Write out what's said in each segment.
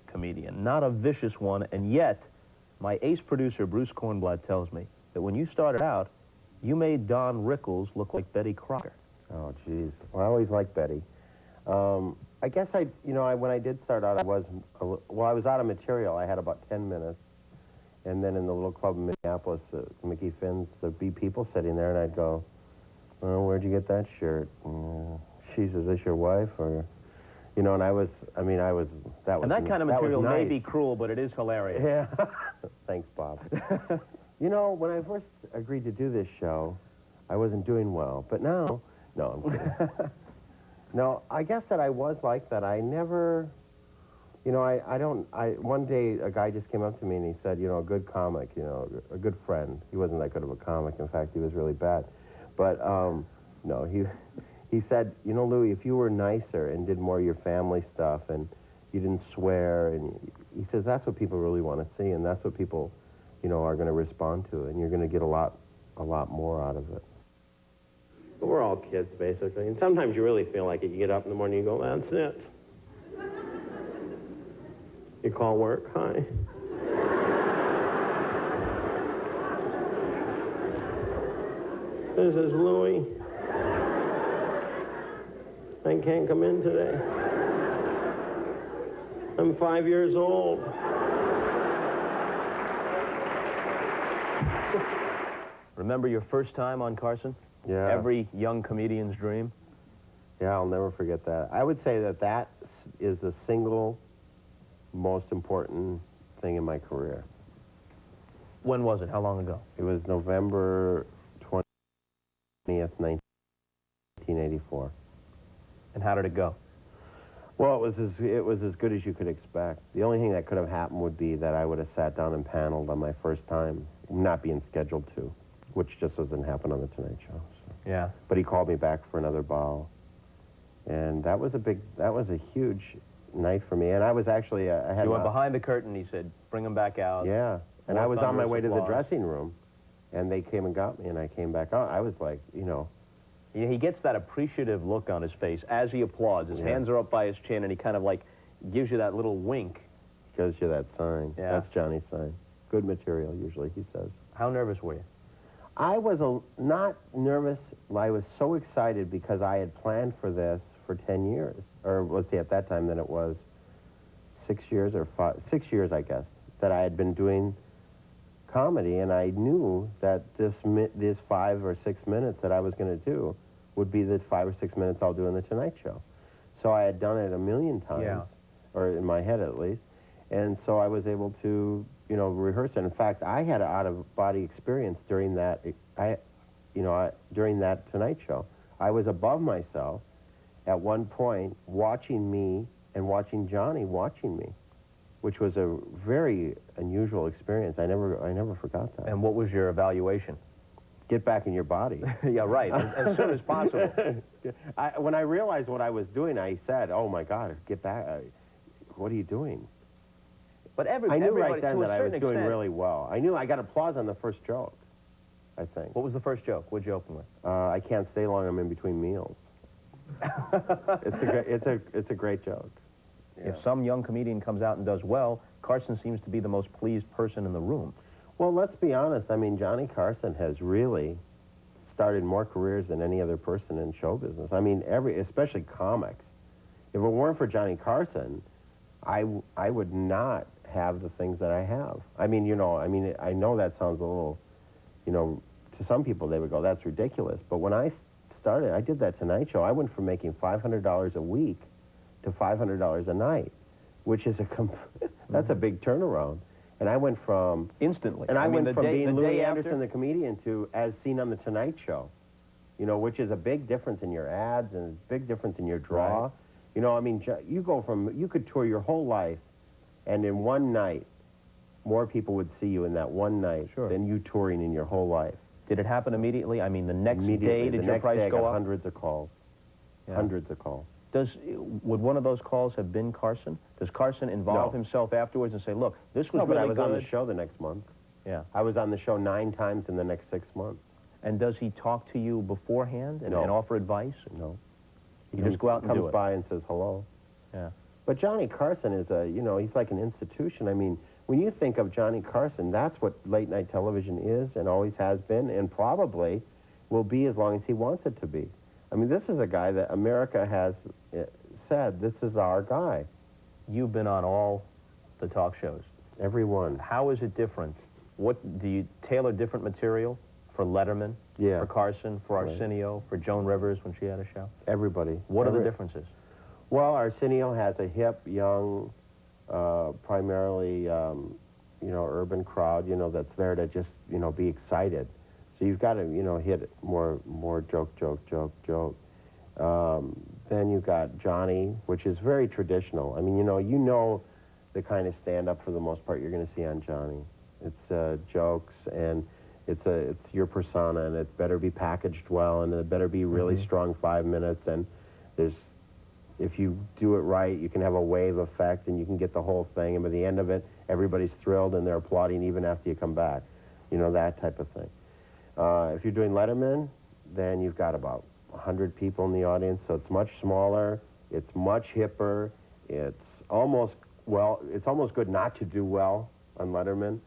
comedian, not a vicious one, and yet my ace producer, Bruce Kornblatt, tells me that when you started out, you made Don Rickles look like Betty Crocker. Oh, geez. Well, I always liked Betty. I guess when I did start out, I was out of material. I had about 10 minutes. And then in the little club in Minneapolis, Mickey Finn's, there'd be people sitting there, and I'd go, "Oh, where'd you get that shirt?" She says, "Is this your wife?" Or, you know, and that was, and that kind of material may be cruel, but it is hilarious. Yeah. Thanks, Bob. You know, when I first agreed to do this show, I wasn't doing well. But now, no, I'm kidding. No, I guess that I was like that. I never, you know, one day a guy just came up to me and he said, you know, a good comic, you know, a good friend. He wasn't that good of a comic. In fact, he was really bad. But, no, he said, you know, Louie, if you were nicer and did more of your family stuff and you didn't swear, and he says that's what people really want to see, and that's what people, you know, are going to respond to, and you're going to get a lot more out of it. But we're all kids, basically, and sometimes you really feel like it. You get up in the morning and you go, that's it. You call work, hi. This is Louie. I can't come in today. I'm 5 years old. Remember your first time on Carson? Yeah. Every young comedian's dream? Yeah, I'll never forget that. I would say that that is the single most important thing in my career. When was it? How long ago? It was November 20th, 1984. And how did it go? Well, it was as good as you could expect. The only thing that could have happened would be that I would have sat down and paneled on my first time, not being scheduled to, which just doesn't happen on The Tonight Show. So. Yeah. But he called me back for another bow. And that was a huge night for me. And I was actually, I had... You went behind the curtain, he said, bring him back out. Yeah. And I was on my way to the dressing room, and they came and got me, and I came back out. I was like, you know... Yeah, he gets that appreciative look on his face as he applauds. His hands are up by his chin, and he kind of like gives you that little wink. Gives you that sign. Yeah. That's Johnny's sign. Good material, usually, he says. How nervous were you? I was not nervous. I was so excited because I had planned for this for 10 years. Or let's see, at that time, then it was 6 years or 6 years, I guess, that I had been doing comedy, and I knew that this 5 or 6 minutes that I was going to do would be the 5 or 6 minutes I'll do in The Tonight Show. So I had done it a million times, or in my head at least, and so I was able to, you know, rehearse it. In fact, I had an out-of-body experience during that, during that Tonight Show. I was above myself at one point, watching me and watching Johnny watching me, which was a very unusual experience. I never forgot that. And what was your evaluation? Get back in your body. Yeah, right, as soon as possible. When I realized what I was doing, I said, oh my God, get back, what are you doing? But I knew right then that I was doing really well. I knew I got applause on the first joke, I think. What was the first joke? What'd you open with? I can't stay long, I'm in between meals. It's a great joke. Yeah. If some young comedian comes out and does well, Carson seems to be the most pleased person in the room. Well, let's be honest. I mean, Johnny Carson has really started more careers than any other person in show business. I mean, especially comics. If it weren't for Johnny Carson, I would not have the things that I have. I mean, you know, I know that sounds a little, you know, to some people they would go, that's ridiculous. But when I started, I did that Tonight Show. I went from making $500 a week to $500 a night, which is that's a big turnaround. And I went from... Instantly. And I went from being Louie Anderson, the comedian, to as seen on The Tonight Show, you know, which is a big difference in your ads and a big difference in your draw. Right. You know, I mean, you go from, you could tour your whole life, and in one night, more people would see you in that one night than you touring in your whole life. Did it happen immediately? I mean, the next day, did your price go up? Hundreds of calls. Yeah. Hundreds of calls. Would one of those calls have been Carson? Does Carson involve himself afterwards and say, look, this was really good? I was on the show the next month. Yeah. I was on the show 9 times in the next 6 months. And does he talk to you beforehand and offer advice? No. You just go out and do it? Comes by and says hello. Yeah. But Johnny Carson is he's like an institution. I mean, when you think of Johnny Carson, that's what late-night television is and always has been and probably will be as long as he wants it to be. I mean, this is a guy that America has said, this is our guy. You've been on all the talk shows. Every one. How is it different? What do you tailor different material for Letterman, for Carson, for Arsenio, for Joan Rivers when she had a show? Everybody. What are the differences? Well, Arsenio has a hip, young, primarily, urban crowd, that's there to just, be excited. So you've got to, hit more joke. Then you've got Johnny, which is very traditional. I mean, you know the kind of stand-up for the most part you're going to see on Johnny. It's jokes, and it's your persona, and it better be packaged well, and it better be really strong 5 minutes, and if you do it right, you can have a wave effect, and you can get the whole thing, and by the end of it, everybody's thrilled, and they're applauding even after you come back. That type of thing. If you're doing Letterman, then you've got about 100 people in the audience, so it's much smaller, it's much hipper, it's almost good not to do well on Letterman,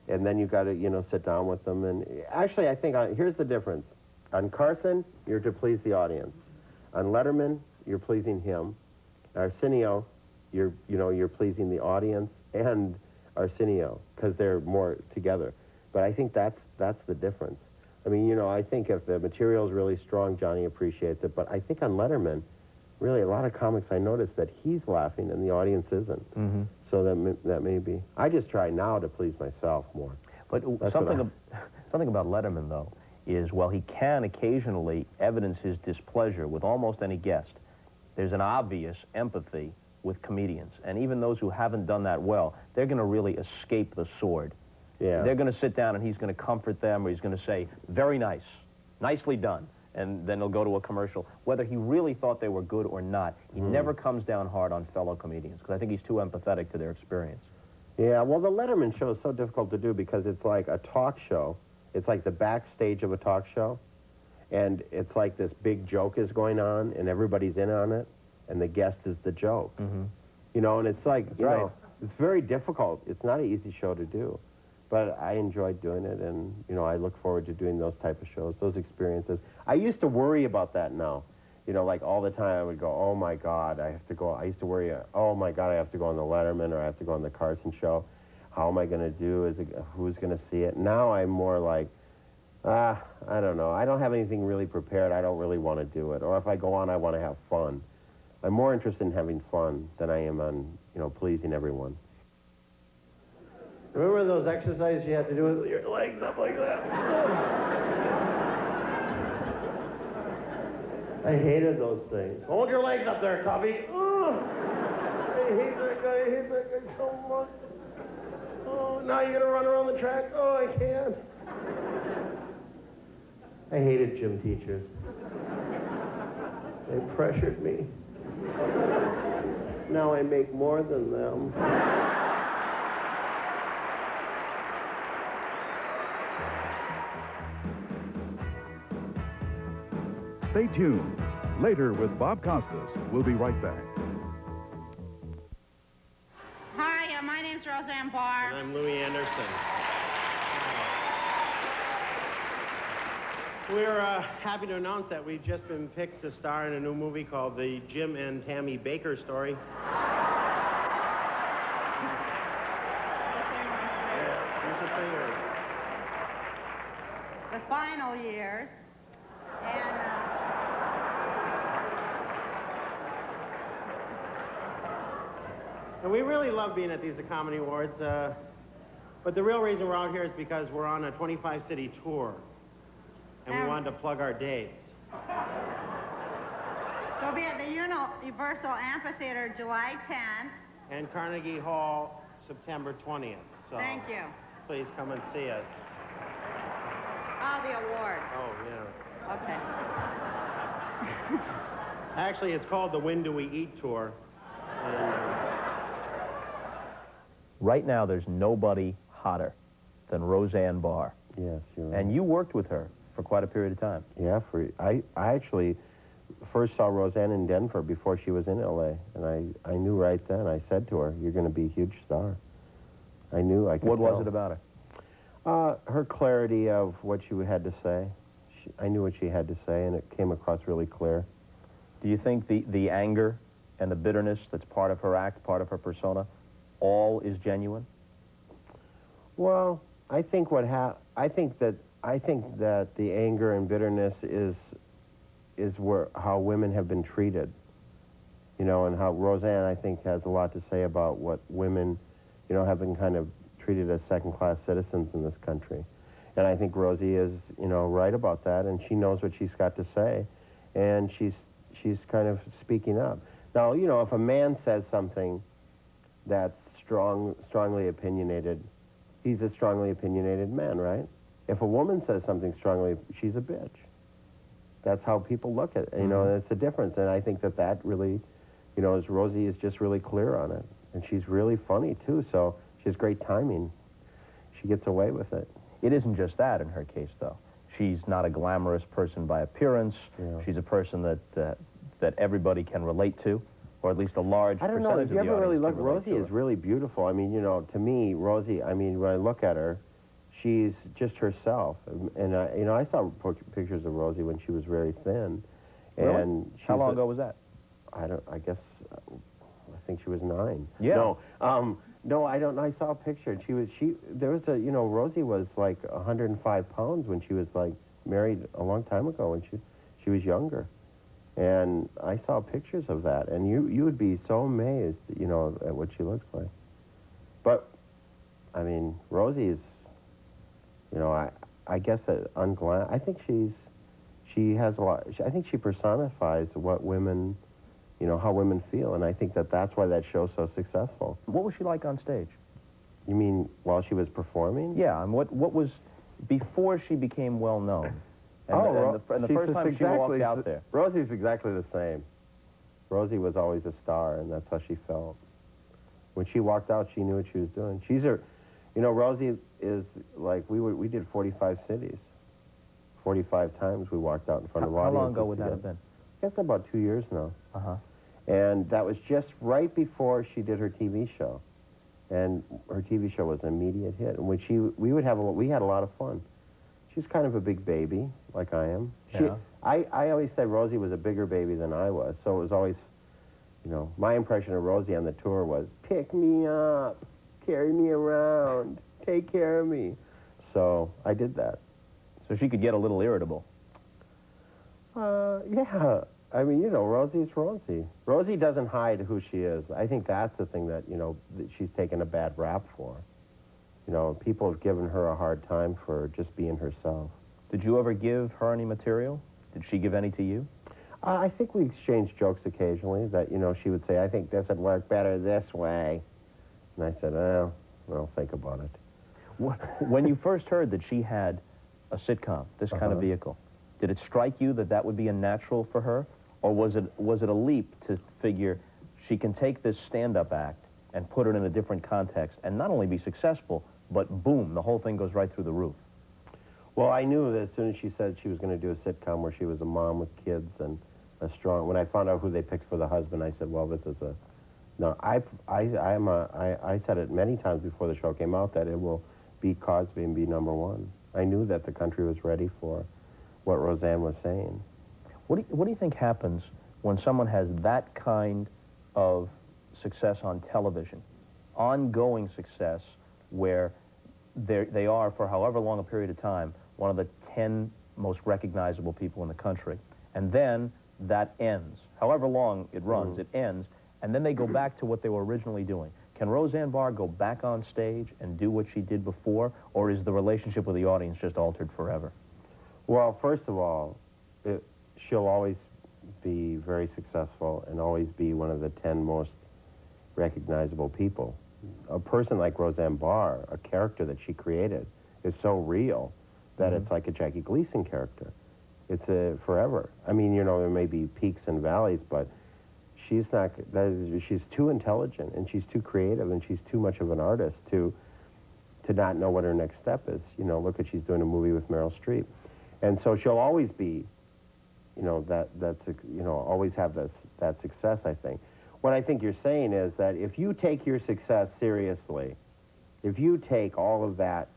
and then you've got to, sit down with them, and actually, I think, here's the difference. On Carson, you're to please the audience. On Letterman, you're pleasing him. Arsenio, you're pleasing the audience and Arsenio, because they're more together. But I think that's the difference. I mean, I think if the material is really strong, Johnny appreciates it. But I think on Letterman, really, a lot of comics I noticed that he's laughing and the audience isn't. So that may be. I just try now to please myself more. But something about Letterman, though, is while he can occasionally evidence his displeasure with almost any guest, there's an obvious empathy with comedians. And even those who haven't done that well, they're going to really escape the sword. Yeah. They're going to sit down and he's going to comfort them, or he's going to say, very nice, nicely done. And then he'll go to a commercial. Whether he really thought they were good or not, he never comes down hard on fellow comedians, because I think he's too empathetic to their experience. Yeah, well, the Letterman show is so difficult to do because it's like a talk show. It's like the backstage of a talk show. And it's like this big joke is going on, and everybody's in on it, and the guest is the joke. And it's like, it's very difficult. It's not an easy show to do. But I enjoyed doing it, and, I look forward to doing those type of shows, those experiences. I used to worry about that now. Like all the time I would go, oh, my God, I have to go. I used to worry, oh, my God, I have to go on the Letterman, or I have to go on the Carson show. How am I going to do? Who's going to see it? Now I'm more like, I don't know. I don't have anything really prepared. I don't really want to do it. Or if I go on, I want to have fun. I'm more interested in having fun than I am on, pleasing everyone. Remember those exercises you had to do with your legs up like that? I hated those things. Hold your legs up there, Tubby. Oh, I hate that guy so much. Oh, now you're going to run around the track? Oh, I can't. I hated gym teachers. They pressured me. Now I make more than them. Stay tuned. Later with Bob Costas. We'll be right back. Hi, my name's Roseanne Barr. And I'm Louie Anderson. We're happy to announce that we've just been picked to star in a new movie called The Jim and Tammy Baker Story. The final years. And we really love being at these Comedy Awards, but the real reason we're out here is because we're on a 25-city tour, and we wanted to plug our dates. We'll be at the Universal Amphitheater July 10th. And Carnegie Hall September 20th. So Thank you. Please come and see us. Oh, the award. Oh, yeah. Okay. Actually, it's called the When Do We Eat Tour. And, Right now, there's nobody hotter than Roseanne Barr. Yes, you're right. And you worked with her for quite a period of time. Yeah, I actually first saw Roseanne in Denver before she was in L.A., and I knew right then. I said to her, "You're going to be a huge star." I knew. I could What tell. was it about her? Her clarity of what she had to say. I knew what she had to say, and it came across really clear. Do you think the anger and the bitterness that's part of her act, part of her persona, all is genuine? Well, I think I think that the anger and bitterness is how women have been treated. You know, and how Roseanne, I think, has a lot to say about what women, you know, have been kind of treated as second-class citizens in this country. And I think Rosie is, you know, right about that, and she knows what she's got to say, and she's kind of speaking up. Now, you know, if a man says something that's strongly opinionated, he's a strongly opinionated man, right? If a woman says something strongly, she's a bitch. That's how people look at it. You know, it's a difference, and I think that really, you know, Rosie is just really clear on it, and she's really funny too. So she has great timing. She gets away with it. It isn't just that in her case, though. She's not a glamorous person by appearance. Yeah. She's a person that everybody can relate to, or at least a large I don't percentage know. of If the you ever really audience look, can relate Rosie to is her. really beautiful. I mean, you know, to me, Rosie, I mean, when I look at her, she's just herself. And, you know, I saw pictures of Rosie when she was very thin. Really? And How long ago was that? I guess, I think she was 9. Yeah. No, I don't know. I saw a picture. And there was a, you know, Rosie was like 105 pounds when she was like married a long time ago when she was younger. And I saw pictures of that, and you would be so amazed, you know, at what she looks like. But, I mean, Rosie is, you know, I guess that I think she has a lot, I think she personifies what women, you know, how women feel, and I think that's why that show's so successful. What was she like on stage? You mean while she was performing? Yeah, and what was before she became well known? And the she's first time she walked out there. Rosie's exactly the same. Rosie was always a star, and that's how she felt. When she walked out, she knew what she was doing. You know, Rosie is like, we did 45 cities. 45 times we walked out in front of audiences. How long ago would that have been? I guess about 2 years now. Uh-huh. And that was just right before she did her TV show. And her TV show was an immediate hit. And when we had a lot of fun. She's kind of a big baby, like I am. Yeah. I always said Rosie was a bigger baby than I was, so it was always, you know, my impression of Rosie on the tour was, pick me up, carry me around, take care of me. So I did that. So she could get a little irritable. Yeah. I mean, you know, Rosie's Rosie. Rosie doesn't hide who she is. I think that's the thing that, you know, that she's taken a bad rap for. You know, people have given her a hard time for just being herself. Did you ever give her any material? Did she give any to you? I think we exchanged jokes occasionally that, you know, she would say, I think this would work better this way. And I said, oh, well, think about it. When you first heard that she had a sitcom, this kind of vehicle, did it strike you that that would be a natural for her? Or was it a leap to figure she can take this stand-up act and put it in a different context and not only be successful, but boom, the whole thing goes right through the roof? Well, I knew that as soon as she said she was going to do a sitcom where she was a mom with kids and a strong... When I found out who they picked for the husband, I said, well, this is a... No, I said it many times before the show came out that it will beat Cosby and be #1. I knew that the country was ready for what Roseanne was saying. What do you think happens when someone has that kind of success on television, ongoing success, where they are, for however long a period of time, one of the 10 most recognizable people in the country, and then that ends. However long it runs, it ends, and then they go back to what they were originally doing. Can Roseanne Barr go back on stage and do what she did before, or is the relationship with the audience just altered forever? Well, first of all, she'll always be very successful and always be one of the 10 most recognizable people. A person like Roseanne Barr, a character that she created, is so real that it's like a Jackie Gleason character. It's forever. I mean, you know, there may be peaks and valleys, but she's too intelligent and she's too creative and she's too much of an artist to not know what her next step is. You know, look at she's doing a movie with Meryl Streep. And so she'll always be you know, you know, always have that success, I think. What I think you're saying is that if you take your success seriously, if you take all of that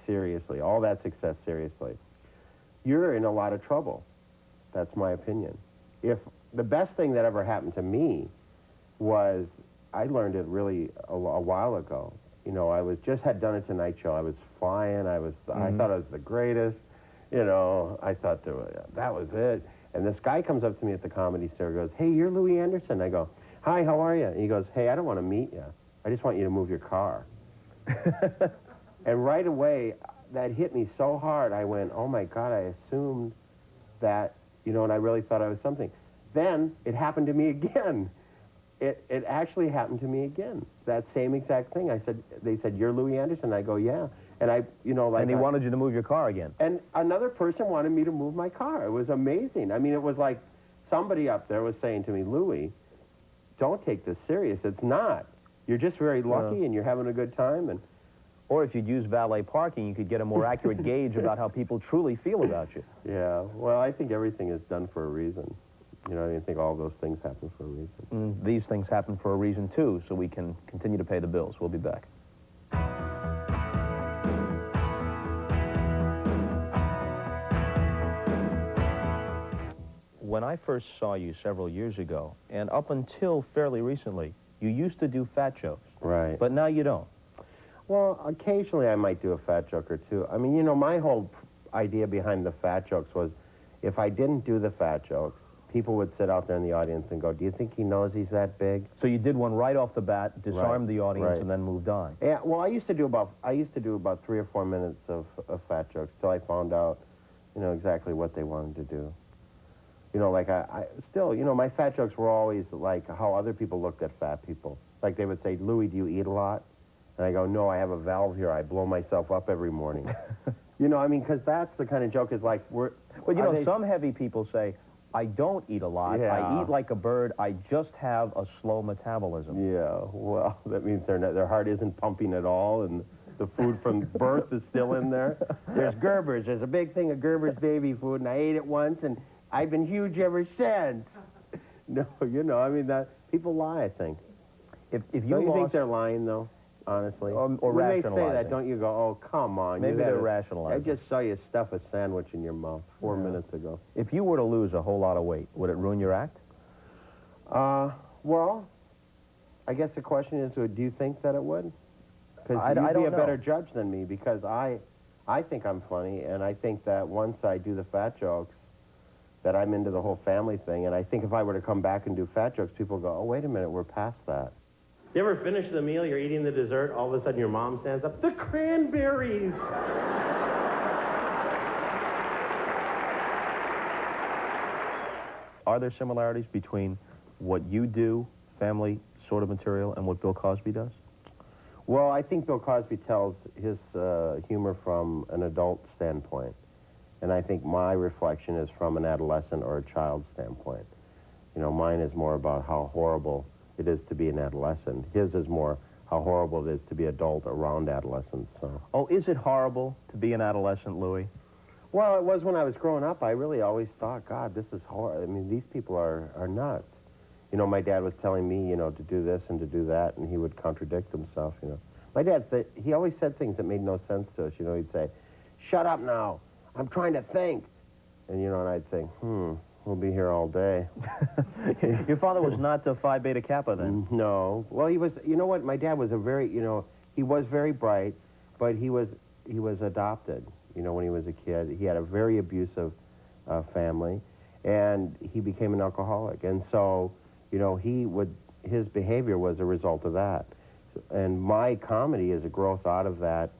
seriously, all that success seriously, you're in a lot of trouble. That's my opinion. If the best thing that ever happened to me was, I learned it really a while ago. You know, I had done a Tonight Show. I was flying. I thought I was the greatest. You know, I thought that was it. And this guy comes up to me at the Comedy Store and goes, "Hey, you're Louie Anderson." I go, "Hi, how are you?" And he goes, "Hey, I don't want to meet you. I just want you to move your car." And right away, that hit me so hard. I went, "Oh my God, I assumed that," you know, and I really thought I was something. Then it happened to me again. It actually happened to me again. That same exact thing. They said, "You're Louie Anderson." I go, "Yeah." And and he wanted you to move your car again. And another person wanted me to move my car. It was amazing. I mean, it was like somebody up there was saying to me, "Louie, don't take this serious. It's not. You're just very lucky and you're having a good time." And or if you'd use valet parking, you could get a more accurate gauge about how people truly feel about you. Yeah. Well, I think everything is done for a reason. You know, I think all those things happen for a reason. These things happen for a reason, too, so we can continue to pay the bills. We'll be back. When I first saw you several years ago, and up until fairly recently, you used to do fat jokes. Right. But now you don't. Well, occasionally I might do a fat joke or two. I mean, you know, my whole idea behind the fat jokes was if I didn't do the fat jokes, people would sit out there in the audience and go, "Do you think he knows he's that big?" So you did one right off the bat, disarmed the audience, right. and then moved on. Yeah, well, I used to do about 3 or 4 minutes of fat jokes till I found out, you know, exactly what they wanted to do. You know, like I still, you know, my fat jokes were always like how other people looked at fat people. Like they would say, "Louie, do you eat a lot?" And I go, "No, I have a valve here. I blow myself up every morning." You know, I mean, because that's the kind of joke is like, well, you know, some heavy people say, "I don't eat a lot. Yeah. I eat like a bird. I just have a slow metabolism." Yeah, well, that means their heart isn't pumping at all, and the food from birth is still in there. There's Gerber's. There's a big thing of Gerber's baby food, and I ate it once, and I've been huge ever since. No, you know, I mean, that people lie, I think. If you don't you think they're lying, though, honestly? Or when they say rationalizing. that, don't you go, "Oh, come on." Maybe they're rationalizing. I just saw you stuff a sandwich in your mouth 4 minutes ago. If you were to lose a whole lot of weight, would it ruin your act? Well, I guess the question is, do you think that it would? Because I you'd don't be a know. better judge than me, because I think I'm funny, and I think that once I do the fat jokes, that I'm into the whole family thing, and I think if I were to come back and do fat jokes, people go, "Oh, wait a minute, we're past that." You ever finish the meal, you're eating the dessert, all of a sudden your mom stands up, "The cranberries!" Are there similarities between what you do, family sort of material, and what Bill Cosby does? Well, I think Bill Cosby tells his humor from an adult standpoint, and I think my reflection is from an adolescent or a child standpoint. You know, mine is more about how horrible it is to be an adolescent. His is more how horrible it is to be adult around adolescents. So. Oh, is it horrible to be an adolescent, Louie? Well, it was when I was growing up. I really always thought, God, this is horrible. I mean, these people are nuts. You know, my dad was telling me, you know, to do this and to do that, and he would contradict himself, you know. My dad said, he always said things that made no sense to us. You know, he'd say, "Shut up now. I'm trying to think." And, you know, and I'd say, we'll be here all day. Your father was not Phi Beta Kappa then? No. Well, he was, you know what, my dad was a very, you know, he was very bright, but he was adopted, you know, when he was a kid. He had a very abusive family, and he became an alcoholic. And so, you know, his behavior was a result of that. And my comedy is a growth out of that,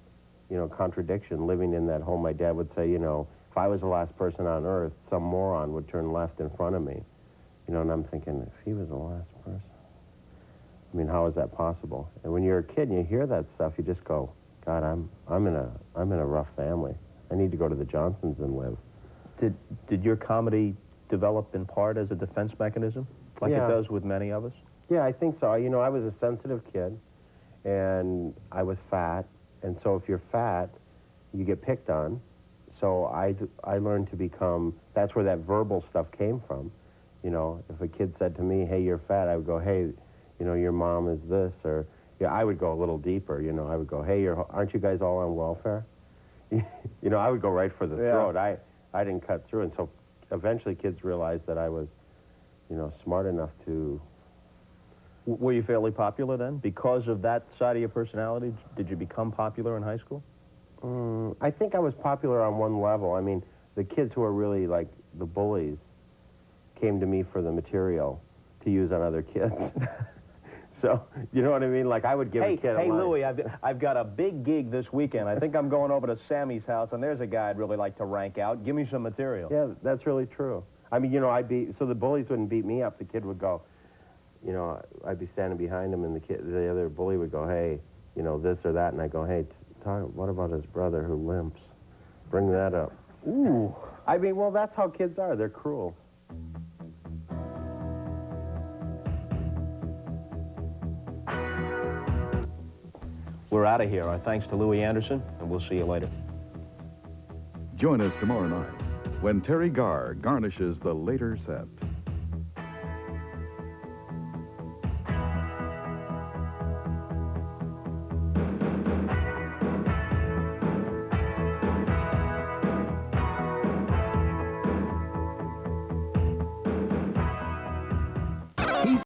you know, contradiction, living in that home. My dad would say, you know, if I was the last person on earth, some moron would turn left in front of me. You know, and I'm thinking, if he was the last person, I mean, how is that possible? And when you're a kid and you hear that stuff, you just go, God, I'm in a rough family. I need to go to the Johnsons and live. Did your comedy develop in part as a defense mechanism, like it does with many of us? Yeah, I think so. You know, I was a sensitive kid, and I was fat, and so if you're fat, you get picked on. So I learned to become, that's where that verbal stuff came from. You know, if a kid said to me, hey, you're fat, I would go, hey, you know, your mom is this, or, yeah, I would go a little deeper, you know, I would go, hey, aren't you guys all on welfare? You know, I would go right for the throat. I didn't cut through, and so eventually kids realized that I was, you know, smart enough to... Were you fairly popular then? Because of that side of your personality, did you become popular in high school? I think I was popular on one level. I mean, the kids who are really, like, the bullies came to me for the material to use on other kids. So, you know what I mean? Like, I would give a kid a line. Hey, Louie, I've got a big gig this weekend. I think I'm going over to Sammy's house, and there's a guy I'd really like to rank out. Give me some material. Yeah, that's really true. I mean, you know, so the bullies wouldn't beat me up. The kid would go, you know, I'd be standing behind him, and the other bully would go, hey, you know, this or that, and I go, hey, what about his brother who limps? Bring that up. Ooh. I mean, well, that's how kids are. They're cruel. We're out of here. Our thanks to Louie Anderson, and we'll see you later. Join us tomorrow night when Terry Garr garnishes the later set.